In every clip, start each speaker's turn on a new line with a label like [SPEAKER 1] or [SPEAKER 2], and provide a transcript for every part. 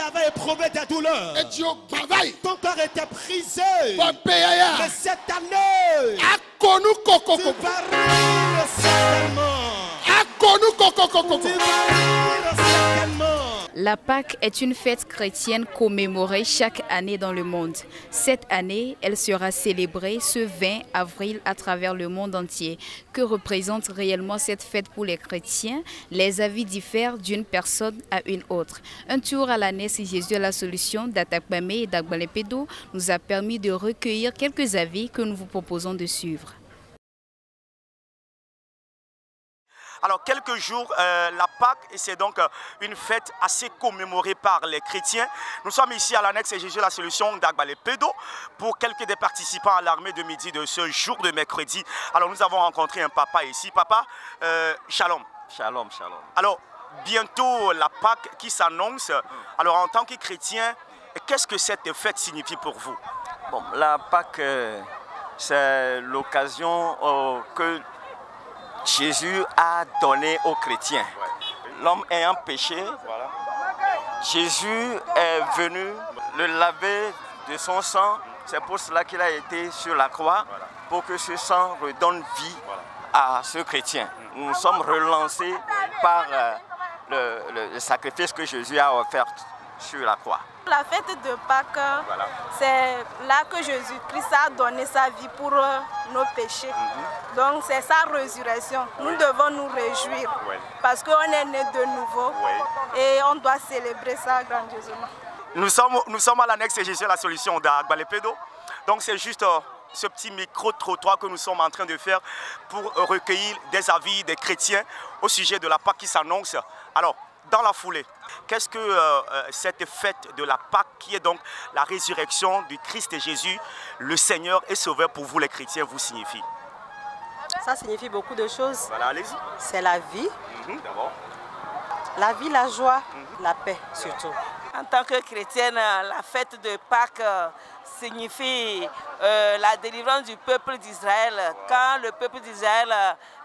[SPEAKER 1] avait éprouvé des douleurs. Ton cœur était brisé. Mais cette année, tu vas rire certainement. Tu vas rire certainement.
[SPEAKER 2] La Pâque est une fête chrétienne commémorée chaque année dans le monde. Cette année, elle sera célébrée ce 20 avril à travers le monde entier. Que représente réellement cette fête pour les chrétiens? Les avis diffèrent d'une personne à une autre. Un tour à la Nesse Jésus à la solution d'Atakpame et d'Agbalepedo nous a permis de recueillir quelques avis que nous vous proposons de suivre.
[SPEAKER 3] Alors, quelques jours, la Pâque, c'est donc une fête assez commémorée par les chrétiens. Nous sommes ici à l'annexe Jésus la solution d'Agbalepedo pour quelques des participants à l'armée de midi de ce jour de mercredi. Alors, nous avons rencontré un papa ici. Papa, shalom.
[SPEAKER 4] Shalom, shalom.
[SPEAKER 3] Alors, bientôt la Pâque qui s'annonce. Alors, en tant que chrétien, qu'est-ce que cette fête signifie pour vous?
[SPEAKER 4] Bon, la Pâque, c'est l'occasion que Jésus a donné aux chrétiens. L'homme ayant péché, Jésus est venu le laver de son sang. C'est pour cela qu'il a été sur la croix, pour que ce sang redonne vie à ce chrétien. Nous sommes relancés par le sacrifice que Jésus a offert sur la croix.
[SPEAKER 5] La fête de Pâques, c'est là que Jésus-Christ a donné sa vie pour nos péchés. Donc c'est sa résurrection. Nous devons nous réjouir parce qu'on est né de nouveau et on doit célébrer ça grandiosement.
[SPEAKER 3] Nous sommes à l'annexe Jésus la solution d'Agbalepedo. Donc c'est juste ce petit micro-trottoir que nous sommes en train de faire pour recueillir des avis des chrétiens au sujet de la Pâque qui s'annonce. Alors, dans la foulée, qu'est-ce que cette fête de la Pâque, qui est donc la résurrection du Christ Jésus, le Seigneur et Sauveur pour vous les chrétiens, vous signifie?
[SPEAKER 6] Ça signifie beaucoup de choses.
[SPEAKER 3] Voilà, allez-y.
[SPEAKER 6] C'est la vie,
[SPEAKER 3] d'abord.
[SPEAKER 6] La vie, la joie, la paix surtout.
[SPEAKER 7] En tant que chrétienne, la fête de Pâques signifie la délivrance du peuple d'Israël. Quand le peuple d'Israël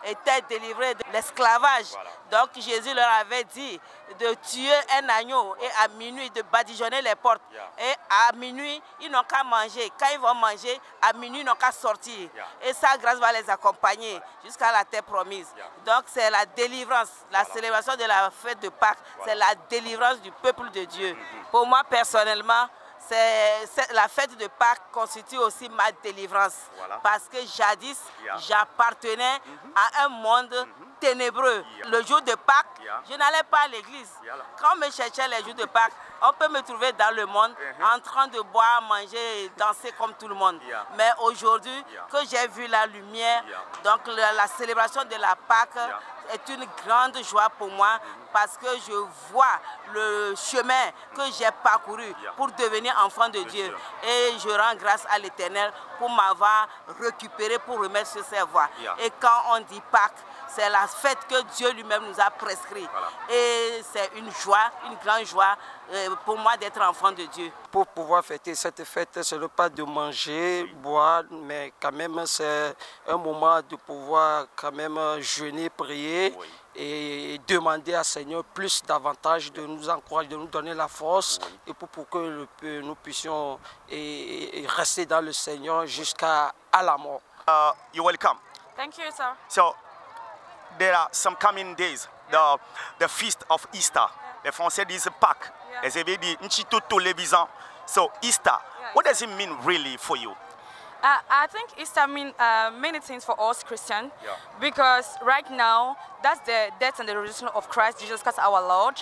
[SPEAKER 7] était délivré de l'esclavage, donc Jésus leur avait dit de tuer un agneau et à minuit de badigeonner les portes. Et à minuit, ils n'ont qu'à manger. Quand ils vont manger, à minuit, ils n'ont qu'à sortir. Et sa grâce va les accompagner jusqu'à la terre promise. Donc c'est la délivrance, la célébration de la fête de Pâques, c'est la délivrance du peuple de Dieu. Pour moi personnellement, la fête de Pâques constitue aussi ma délivrance. Parce que jadis, j'appartenais à un monde ténébreux. Le jour de Pâques, je n'allais pas à l'église. Quand on me cherchait les jours de Pâques, on peut me trouver dans le monde en train de boire, manger et danser comme tout le monde. Mais aujourd'hui, que j'ai vu la lumière, donc la célébration de la Pâques est une grande joie pour moi parce que je vois le chemin que j'ai parcouru pour devenir enfant de Dieu. Et je rends grâce à l'Éternel pour m'avoir récupéré pour remettre sur ses voies. Et quand on dit Pâques, c'est la fête que Dieu lui-même nous a prescrite. Et c'est une joie, une grande joie pour moi d'être enfant de Dieu.
[SPEAKER 8] Pour pouvoir fêter cette fête, ce n'est pas de manger, boire, mais quand même c'est un moment de pouvoir quand même jeûner, prier et demander à Seigneur plus davantage de nous encourager, de nous donner la force et pour que nous puissions rester dans le Seigneur jusqu'à la mort.
[SPEAKER 3] You're welcome.
[SPEAKER 5] Thank you, sir.
[SPEAKER 3] So, there are some coming days, the feast of Easter. Les Français disent Pâques. Les Hébreux disent Nchitoto Levisan. So, Easter, what does it mean really for you?
[SPEAKER 5] I think Easter means many things for us Christians because right now that's the death and the resurrection of Christ Jesus Christ our Lord.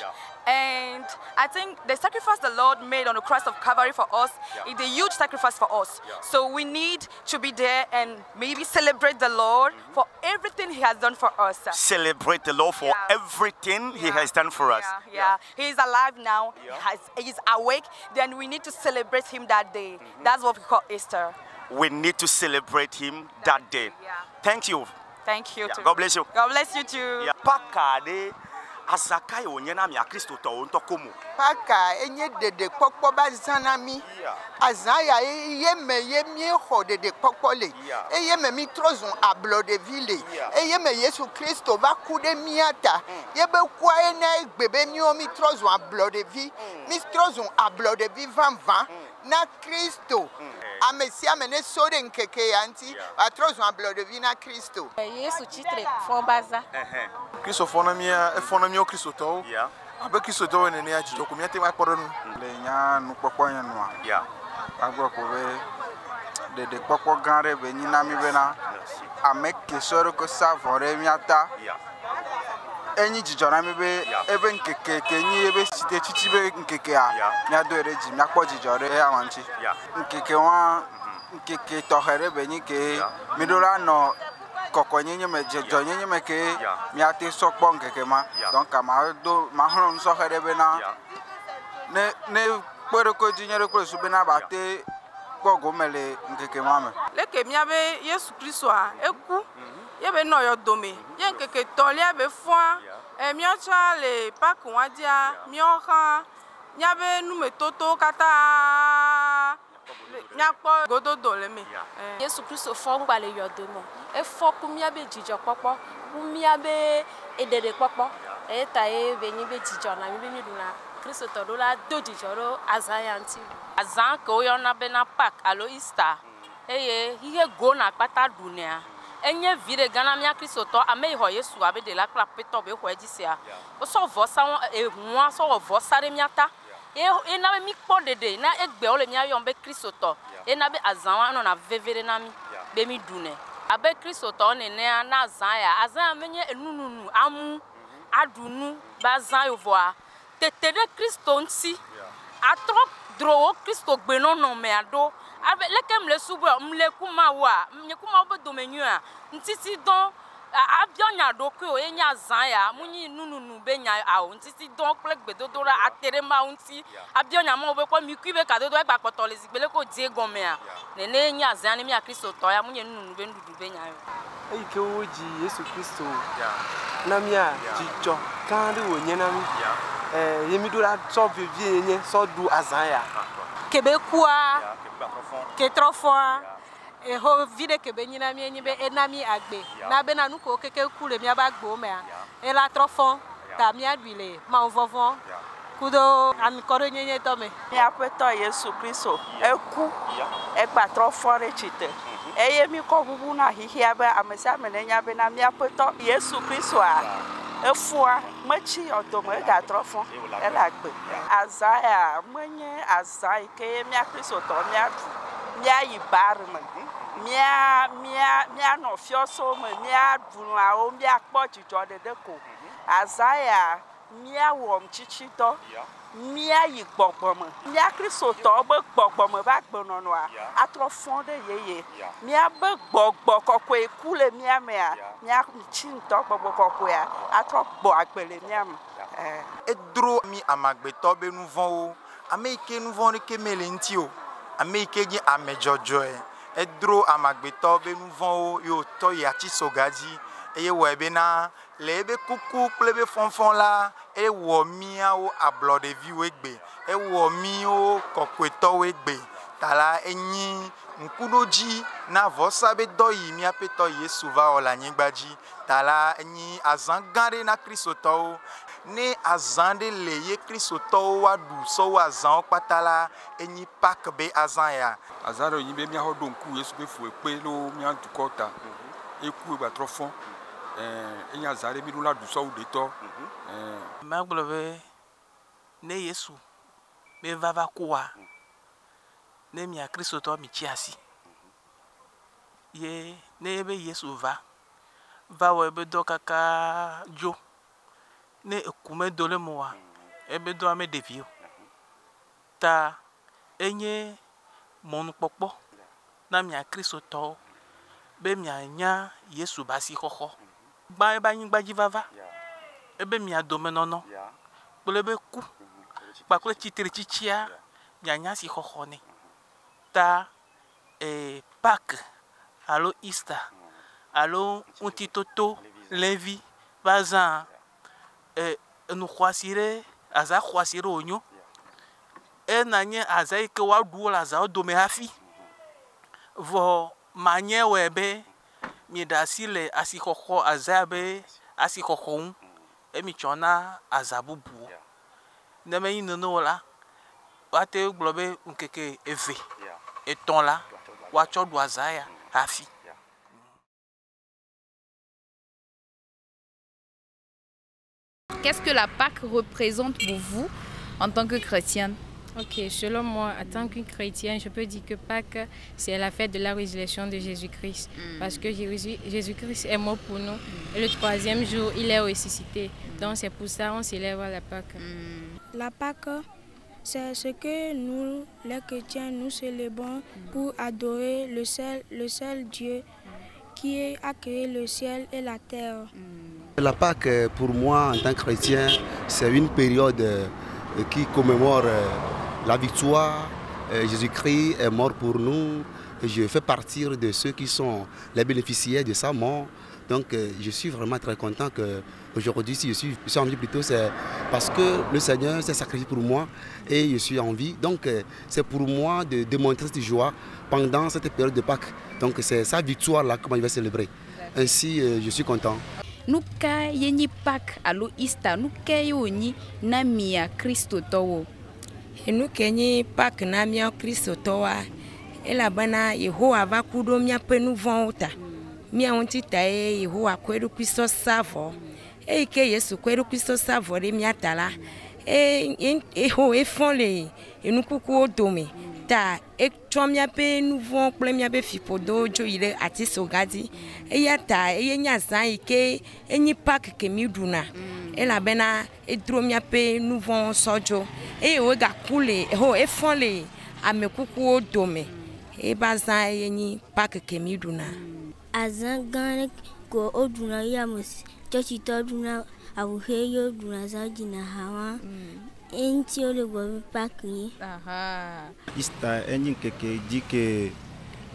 [SPEAKER 5] And I think the sacrifice the Lord made on the cross of Calvary for us is a huge sacrifice for us. So we need to be there and maybe celebrate the Lord for everything He has done for us.
[SPEAKER 3] Celebrate the Lord for everything He has done for us.
[SPEAKER 5] He is alive now. He is awake. Then we need to celebrate Him that day. That's what we call Easter.
[SPEAKER 3] We need to celebrate Him that day. Thank you.
[SPEAKER 5] Thank you too.
[SPEAKER 3] God bless you.
[SPEAKER 5] God bless you too.
[SPEAKER 3] Pakade azaka yo nyena mi a Kristo to on to komo
[SPEAKER 9] paka enye dede pokpo ba zanami azaya ye me ye mi ho dede pokpo le eye me mi trozun ablo de ville eye me Yesu Kristo va kude miata ye be kwa ena gbebe mi o mi trozun ablo de vie mi trozun ablo de vie van na Kristo amesia mene sore nkeke anti atrozun ablo de vie na Kristo
[SPEAKER 6] Yesu chitre fon baza
[SPEAKER 10] Kristo fona mi o Kristo to abe Kristo to ne ne aji to ko mi ate ma kporo nu le nya nu popo yen nu agbo ko be de popo ganre be nyina mi be na ameke soro ko savore mi ata enyi jijora mi be ebe nkeke kenyi ebe site chichi be nkeke a nya do ereji mi akpo jijore e awanchi nkeke wa nkeke to here be nyi ke mi do ra no koko nyenye me jejo nyenye me ke mi ate sokpo nkeke ma donc ma do ma hron so here be na ne pere ko jinyere ko su be na ba te pogo mele nkeke ma me
[SPEAKER 11] leke mi abe Yesu Kristo a eku ye be no yo dome ye nkeke to le be fwa mi acha le pak wadia mi oha nya be nu me toto kata nya po gododo le me
[SPEAKER 12] Yesu Kristo fo ngba le yo dome e fo ku mi abe jijo popo ku mi abe edede popo e ta e be ni be jijo na mi be ni duna Kristo to do la do jijo ro azayanti
[SPEAKER 5] azan ko yo na be na pak alo Easter eye hihe go na pata dunia enye vire gana mia Kristo to ame ho Yesu abe de la klap peto be ho ejisia o so vo sa ehua so vo sare miata e na mi kpo dede na egbe o le mia yo be Kristo to e na be azan no na vevere na mi be mi dune abe Kristo to ne ne na azan menye enununu amu adunu bazan yo voa tetere Kristo nti atrop dro Kristo gbe no no me ado abe lekem le subo mle kuma wa mnye kuma obo domenyu a ntiti don abionya do ko enya zan ya munyi nununu be nya awo ntiti don plegbedodora atere ma unti abionya mo be ko mi kwibe ka dodo egba poto le zigbele ko die gome a ne enya zan ni mi a Kristo to ya munye nununu be ndudu be nya yo
[SPEAKER 8] eike oji Yesu Kristo na mi a jijo kan ri wo nyena mi yemi do la so vivie nye so du azan ya
[SPEAKER 6] kebekua ketrofo e ho vide kebe nyina mi enyi be enami agbe na be na nuko keke kule mi abagbo me e la trofo ta mi adwile ma ovovon kudo an koro nyenye to me
[SPEAKER 7] mi apeto Yesu Kristo eku egba trofo re chite eye mi ko bubu na hihia be amesa menenya be na mi apeto Yesu Kristo a efua machi odomo e ga trofo e la gbe azaya menye azai ke mi Kristo to mi adu mi ayi bar me mi no fioso me mi adu a o mi akpo jijo de ko azaya mi awo mchichi to mi ayi gbogbo me mi Kristo to be gbogbo me ba gbono no a atrofo de yeye mi abe gbogbo kokko ekule mi ame a mi chi nto gbogbo kokko ya atrogbo agbele mi am
[SPEAKER 10] edro mi amagbeto be nu von o ameike nu von ke mele nti o ameike gi amejojo edro amagbeto be nu von o yo to ya chi sogaji eye wo ebe na lebe kuku plebe fonfon la e wo mi a o ablo de vi wegbe e wo mi o kokweto wegbe tala enyi nkudoji na vosa be doyi mi apeto Yesu va ola nyigbaji tala enyi azangare na Kristo to ne azande le ye Kristo to wa du so wa zan patala enyi pak be azan ya azaro yin be mi ho donku Yesu be fu epe lo mi antukota eku e ba trofon enya zare mi la du so de to
[SPEAKER 11] maglobe ne Yesu me vava kuwa ne mi a Kristo to mi chiasi ye ne be Yesu va wo be do kaka jo ne ekume dole moa ebe do ame devio ta enye mon popo na mi a Kristo to be mi anya Yesu basi hoho ba eba yin gbaji vava ebe mi adome nono bolebe ku ba kle chitiri chichia mi anya si hoho ne ta Pâques allo Easter allo untitoto levi bazan nous croisirons aza croisirons onyo et nanye aza que wa du la za do me hafi vo manye webe mi dasile asikoko azabe asikoko e mi chona azabubu ne me yin no la wate globe unkeke eve et ton là wa cho do azaya hafi.
[SPEAKER 2] Qu'est-ce que la Pâque représente pour vous en tant que chrétienne?
[SPEAKER 13] Ok, selon moi, en tant que chrétienne, je peux dire que Pâques, c'est la fête de la résurrection de Jésus-Christ. Parce que Jésus-Christ est mort pour nous. Et le troisième jour, il est ressuscité. Donc c'est pour ça qu'on célèbre la Pâque.
[SPEAKER 14] La Pâque, c'est ce que nous, les chrétiens, nous célébrons pour adorer le seul Dieu qui a créé le ciel et la terre.
[SPEAKER 15] La Pâque, pour moi, en tant que chrétien, c'est une période qui commémore la victoire. Jésus-Christ est mort pour nous. Je fais partie de ceux qui sont les bénéficiaires de sa mort. Donc je suis vraiment très content qu'aujourd'hui, si je suis en vie plutôt, c'est parce que le Seigneur s'est sacrifié pour moi et je suis en vie. Donc c'est pour moi de démontrer cette joie pendant cette période de Pâques. Donc c'est sa victoire-là que je vais célébrer. Ainsi, je suis content.
[SPEAKER 2] Nous avons Pâques à l'Easter, nous avons Namia Christo Towo.
[SPEAKER 16] Et nous avons Pâques Namia Christo Towa. Et la bana Yehowa va kudo mia pe nous vanta. Mia onti tae Yehowa kweru Christo savo. Et que Yesu kweru Christo savo re mia tala. Et ho e fonle et nous kuku dome. Ta e chomia pe nous vont premia be fipodo jo ile atiso gadi. E ya ta e nya san ike enyi Pâques ke mi duna. E la bena e dromia pe nous vont sojo. E o ga kule ho e fonle ame kuku dome. E bazan enyi Pâques ke mi duna.
[SPEAKER 14] Azan gane ko oduna yamos chochi to duna abuheyo duna zajina hawa. Enti ole go Pâques.
[SPEAKER 17] Ista enyi keke dit que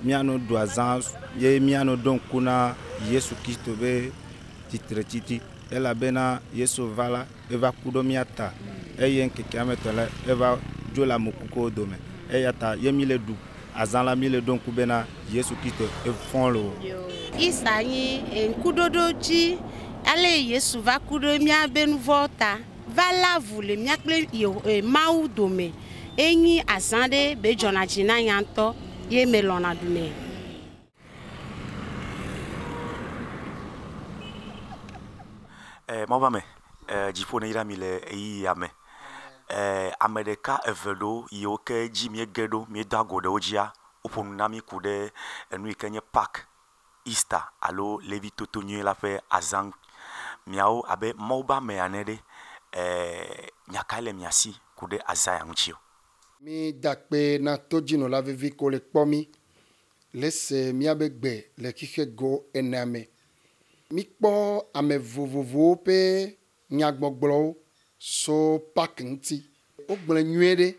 [SPEAKER 17] miano doazan ye miano don kuna Yesu Kristo be titretiti ela bena Yesu vala eva kudo miata eyen keke ametola eva jola mokuko dome eyata yemile du azala mile don kubena Yesu Kristo e fonlo
[SPEAKER 18] Ista yi enkudodo ji ale Yesu va kudo mia ben vota vala vule miakle mau dome enyi azande be jona jina yanto ye melona dume.
[SPEAKER 3] Mabame jipone ira mile yi ame amedeka evedo yoke jimie gedo mi dago de ojia oponunami kude enu ikenye Pâques Easter alo levi totonye la fe azang miao abe moba me anede nyakale miasi kude azaya nchio
[SPEAKER 19] mi dakpe na tojino la vivi ko le kpomi lese mi abegbe le kike go ename mi kpo ame vovovo pe nyagbogbo so Pâques nti o gble nyuede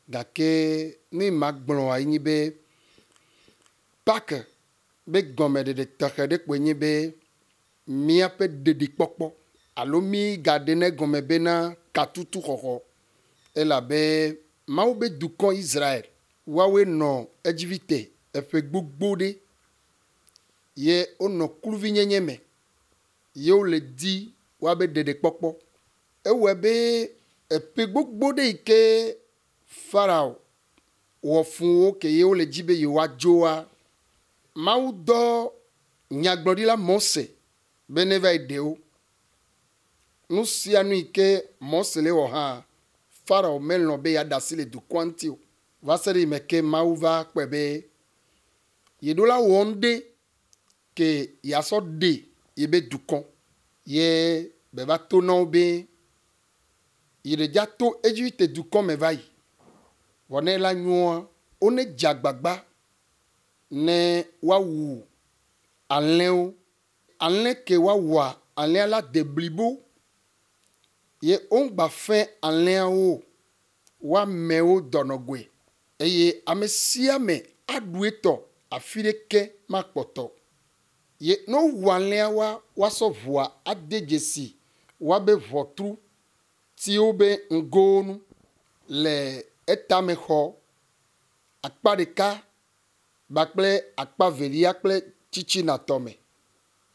[SPEAKER 19] dake mi magblo ayi be Pâques be gome de takede kwenye be mi ape dedi pokpo alo mi gadene gome bena katutu koko ela be Mao be dukon Israël wawe no Ejivite efe gbogbo de ye ono kuluvi nyenyeme ye o le di wa be dede pokpo ewe be epe gbogbo de ike Farao wo fun o ke ye o le jibe ye wa joa Mao do nyagbodila Mose beneva ideo nu sianu ike Mose le wo ha Farao melno be ya dasile du kwantio vaseri meke mauva kwebe yedola wonde ke yaso de yebe dukon ye beba tono be yede jato Ejipte dukon me vai wone la nyoa one jagbagba ne wawu alen ke wawa alen la deblibo ye ongba fin alen o wa meo donogwe eye amesia me adueto afireke makpoto ye no walen wa so voa adejesi wa be votru tiobe ngonu le etameho akpa deka bakple akpa velia kple chichi na tome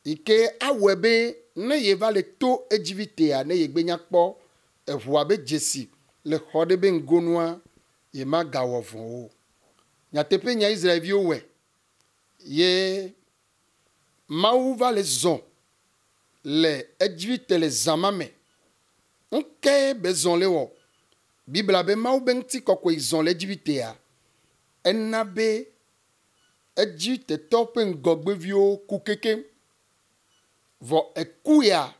[SPEAKER 19] ike awebe ne yeva le to ejivitea ne yegbenya kpo eʋua be dzesi le xɔ ɖe be ŋgonua ye ma gawɔ vɔ o nyateƒe nya Israelviwo wɔ ye Mawu va le zɔn le Ejipte le zama me nke be zɔn le wɔ Bibla be Mawu be ŋuti kɔkɔe zɔn le Ejipitea ena be Ejipte tɔ ƒe ŋgɔgbeviwo ku kekem vɔ eku ya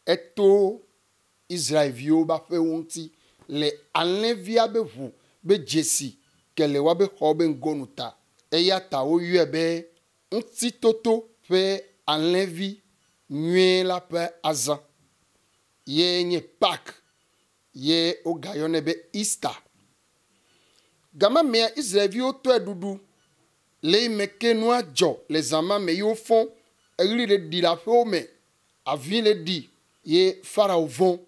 [SPEAKER 19] eto Israelviwo ba ƒe ŋuti le alẽvia be ʋu be dzesi ke le wa be xɔ be ŋgonu ta eya ta woyɔe be ŋutitoto ƒe alẽvi nyuie la ƒe azã ye nye Pâques ye wogayɔnɛ be Easter gama mea Israelviwo tɔe ɖuɖu le yi me ke nua dzɔ le zama me yiwo fɔ eɣli le ɖi le aƒewo me avi le ɖi ye Farao vɔ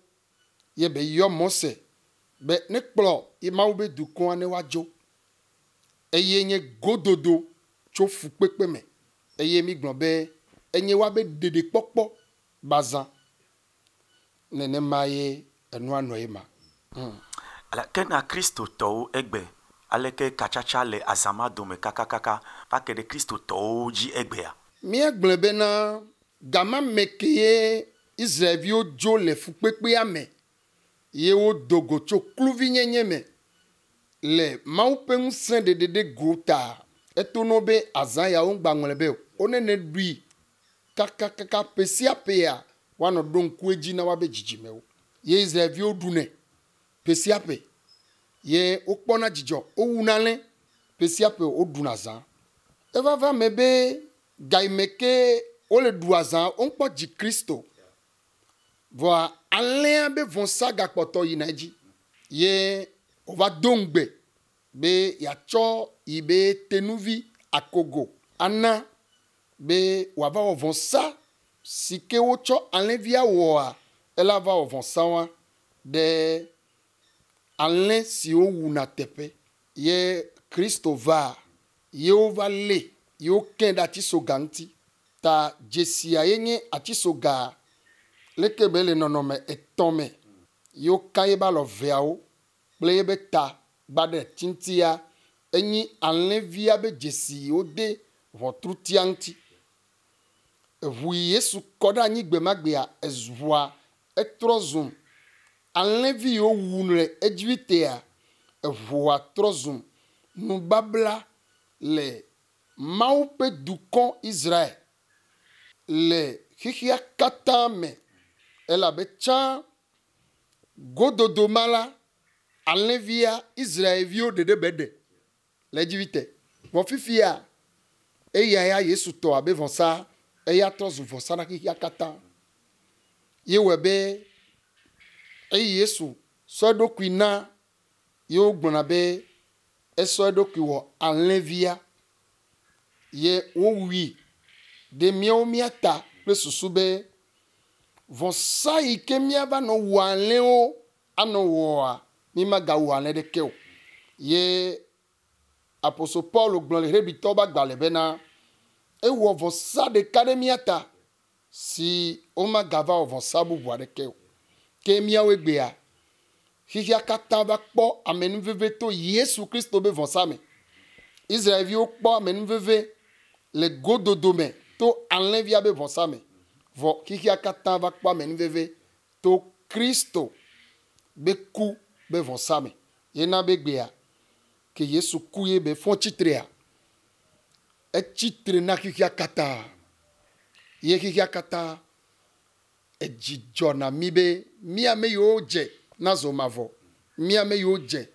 [SPEAKER 19] ye be yɔ Mose be ne kplɔ ye Mawu be dukɔa ne woadzo eye nye gododo tso fukpekpe me eye mi gblɔ be enye wa be ɖeɖekpɔkpɔ bazã nenema ye enua nɔ ye ma.
[SPEAKER 3] Ke na kristotɔwo egbe aleke katsatsa le azama dome kakakaka va ke ɖe kristotɔwo dzi egbea.
[SPEAKER 19] Míagblẽ bena gama me ke ye Israelviwo dzo le fukpekpea me ye wodo go tso kluvinyenye me le Mawu ƒe ŋusẽ ɖeɖeɖe go ta eto no be azã yawo ŋgba ŋlɔ be wonene ɖui kakakaka ƒe sia ƒea woanɔ ɖo ŋku edzi na woabe dzidzimewo ye Israelviwo ɖunɛ ƒe sia ƒe ye wokpɔna dzidzɔ wowuna lẽ ƒe sia ƒe woɖuna zã evava me be gaime ke wole ɖu azã wokpɔ dzi Kristo vɔa alẽa be vɔsa gakpɔtɔ yina edzi ye wova do ŋgbe be yatsɔ yi be tenuvi akogo ana be wava wɔ vɔsa si ke wotsɔ alẽvia wɔa ela va wɔ vɔsa wa ɖe alẽ siwo wuna teƒe ye Kristo va ye wova lé ye wokẽ ɖe atisoga ŋuti ta dzesia ye nye atisoga leke be le nɔnɔme etɔ̃ me ye woka ye be alɔ veawo kple ye be ta gba ɖe tintia enyi alẽvia be dzesi wode ʋɔtrutia ŋuti eʋu Yesu kɔ ɖe anyigbe magbea eʋua etrɔ zum alẽvi yiwo wu le Ejipitea eʋua trɔ zum nubabla le Mawu ƒe dukɔ Israel le xixia katã me elabe tsã gododo ma la alẽvia Israelviwo ɖeɖe be ɖe le Ejipte vɔ fifia eya ya Yesu tɔ abe vɔsa eya trɔ zu vɔsa na xixia katã ye wɔ be eyi Yesu sɔ eɖokui na ye wogblɔna be esɔ eɖokui wɔ alẽvia ye wowui ɖe míawo míata kple susu be vɔsa yi ke míava nɔ wɔ alẽwo anɔ wɔa mímagawɔ alẽ ɖeke o ye apostol Paul gblɔ le Hebritɔwo be agbalẽ bena ewɔ vɔsa ɖeka ɖe míata si womagava wɔ vɔsa bubu aɖeke o ke míawo egbea xixia katã va kpɔ amenuveve to Yesu Kristo be vɔsa me Israelviwo kpɔ amenuveve le gododo me to alẽvia be vɔsa me vɔ xixia katã va kpɔ amenuveve to Kristo be ku be vɔsa me yena be gbea ke Yesu ku ye be fɔ tsitrea etsitre na xixia katã ye xixia katã edzidzɔ na mi be míame yiwo dze na zɔmavɔ míame yiwo dze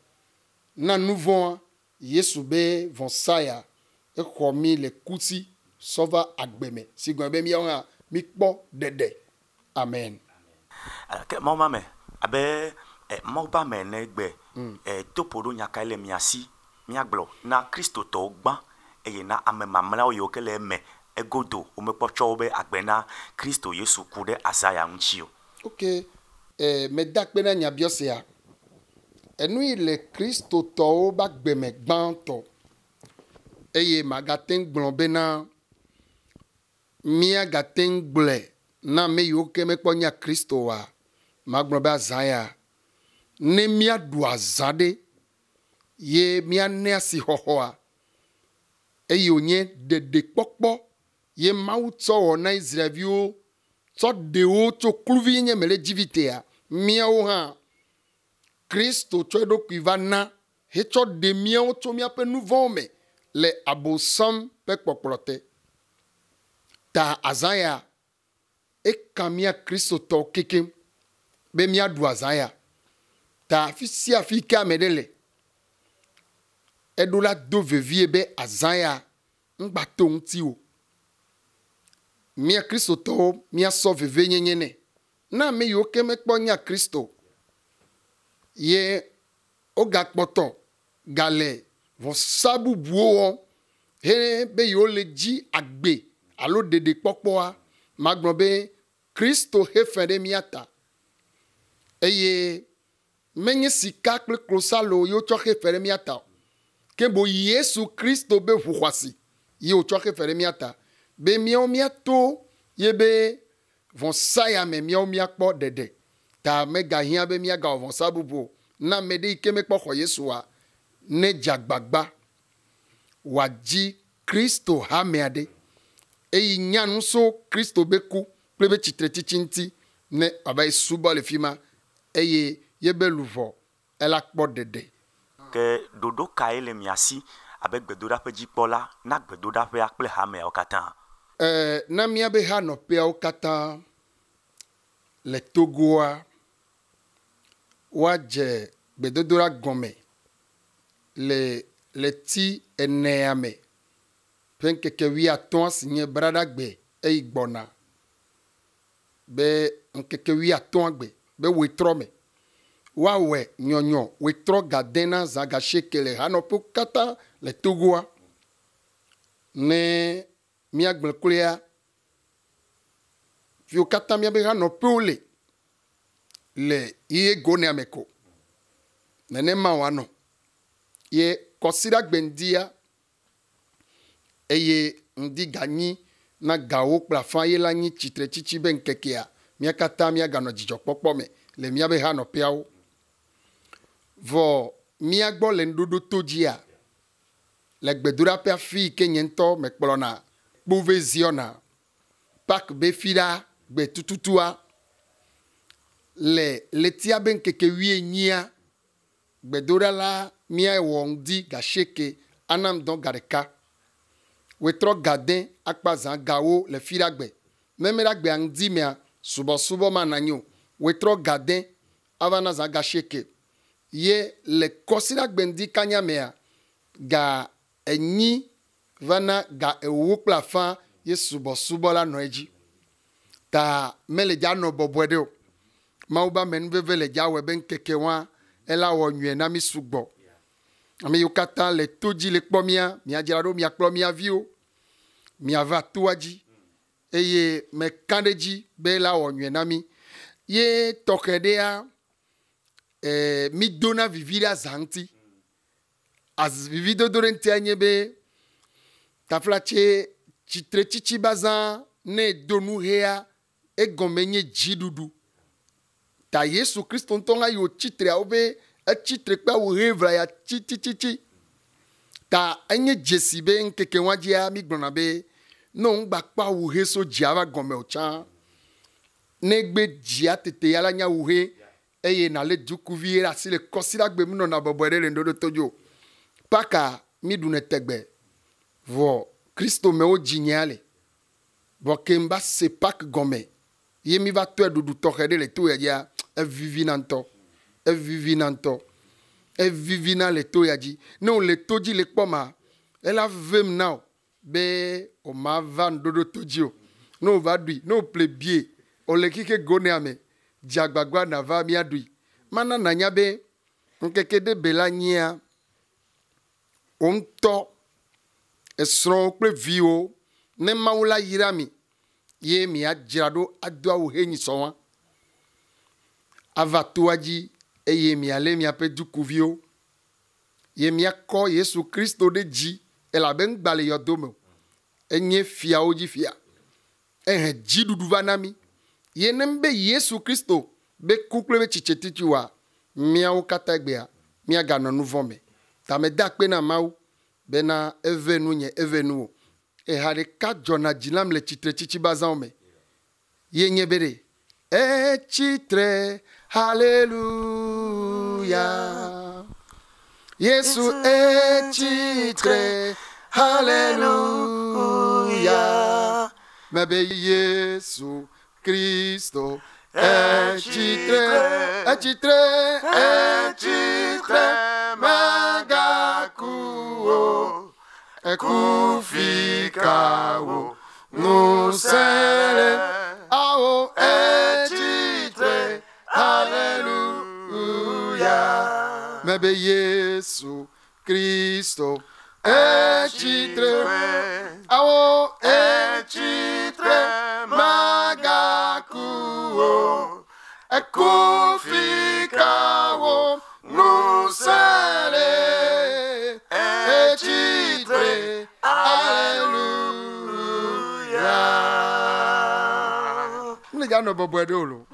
[SPEAKER 19] na nuvɔa Yesu be vɔsa ya exɔ mi le kusi sɔva agbe me si gblɔ be míawo hã mikpɔ ɖeɖe amen.
[SPEAKER 3] Ke Mawu ma me abe Mawu ba me ne gbe topo ɖo nyaka le mia si míagblɔ na kristotɔwo gbã eye na ame mamlɛawo yiwo ke le eme egodo womekpɔ tsɔ wo be agbe na Kristo Yesu ku ɖe azã ya ŋuti o.
[SPEAKER 19] Ok, medakpena nyabiosia enu ile Kristo to ba gbeme gbanto eye magaten gblobena mia gaten gble na me yo ke me kponya Kristo wa magblobé azaya ne mia du azade ye mia ne asi hohoa eye onye de kpokpo ye mawu tso na Israelio tso de o tso kluvi nye mele jivitea miawo ha Kristo tso do kuivana he tso de miawo tso mia pe nouveau me le abosam pe kpokplote ta azaya e kamia Kristo to keke be mia du azaya ta fisi afika medele edola do vevie be azaya ngbato nti o mia Kristo to mia so veve nyenyene na me yo ke me kponya Kristo ye oga kpoto gale vo sabu buo he be yo le ji agbe alo dede popoa magnobe Kristo he fere miata eye menye sika kle klosalo yo cho he fere miata kembo Yesu Kristo be huwasi yo cho he fere miata be miao miato yebe von saya me miao miakpo dede ta mega hia be miaga von sabubo na mede ikeme kpo Yesu wa ne jagbagba waji Kristo ha meade e nyanu so Kristo beku plebe chitre chichinti ne aba suba le fima eye yebe luvo elakpo dede
[SPEAKER 3] ke dodo kaele miasi avec gbedoda pe jipola na gbedoda pe akple ha me okatan
[SPEAKER 19] na mia be ha no pe okatan le Togoa waje gbedodora gome le ti eneame penke ke wi aton sinye brada gbe e igbona be nkeke wi aton gbe be wetro me wa we nyonyo wetro gadena zaga shekele ha no pe kata le Togoa ne mia gblekulia fio kata mia be ha no pe ole le ye gone ameko nene ma wano ye kosira gbendia eye ndi ganyi na gawo plafa ye la nyi chitre chichi ben kekia mia kata mia gano jijo popo me le mia be ha no piawo vo mia gbo le ndodo tojia le gbedura pe fi kenyento me kplona bouve ziona pak be fida gbe tututua le tia ben keke wie nyia gbedora la mia wondi gasheke anam don gareka wetro gaden akpazan gawo le firagbe memera gbe andi mea subo mananyo wetro gaden avana za gasheke ye le kosira gbendi kanya mea ga enyi vana ga ewo plafa ye subo la noeji ta mele ja no bobwede o mauba men vele ja we ben kekewa ela wo nwe na mi sugbo ami yukata le toji le kpomia mi ajirado mi akplomia vio mi ava tuaji eye me kandeji be la wo nwe na mi ye tokedea mi dona vivira zanti az vivido dorenti anyebe taflache chitre chichi bazan ne donu hea e gomenye jidudu ta Yesu Kristo ntonga yo chitre aobe e chitre pa wo hevra ya chichichichi ta enye jesibe nkeke wajia mi gbona be no ngba pa wo he so jiava gome ocha negbe jia tete yala nya wo he eye na le dukuviera si le kosira gbe mu no na bobere le ndodo tojo paka mi dune tegbe vo Kristo me o jinyale vo kemba se pak gome ye mi va to dudu to hede le to ya e vivinanto e vivina le to yaji no le toji le kpoma ela vem now be o ma van dodo tojio no va dui no plebie o le kike gone ame jagbagwa na va mi adui mana na nya be nkeke de belania onto esro pre vio ne maula yirami ye mi ajirado adwa wo henyi sowa avatuadzi eye miale miaƒe dukuvio ye miakɔ Yesu Kristo ɖe dzi elabe ŋgba le yɔdo me enye fiawo dzi fia ehe dziɖuɖu va na mi ye ne be Yesu Kristo be ku kple be tsitsetiti wa miawo katã gbea miaganɔ nu vɔ me tame da kpe na Mawu bena eve nu nye eve nu o eha ɖeka dzɔna dzi nam le tsitre tsitsi bazãwo me ye nye be ɖe etsitre haleluya Yesu etsitre haleluya mebe Yesu Kristo etsitre magakuo ekufikawo nusele awo etsitre haleluya mebe Yesu Kristo etsitre awo etsitre magakuo ekufikawo nusele etsitre haleluya. Mne gano bobo edolo.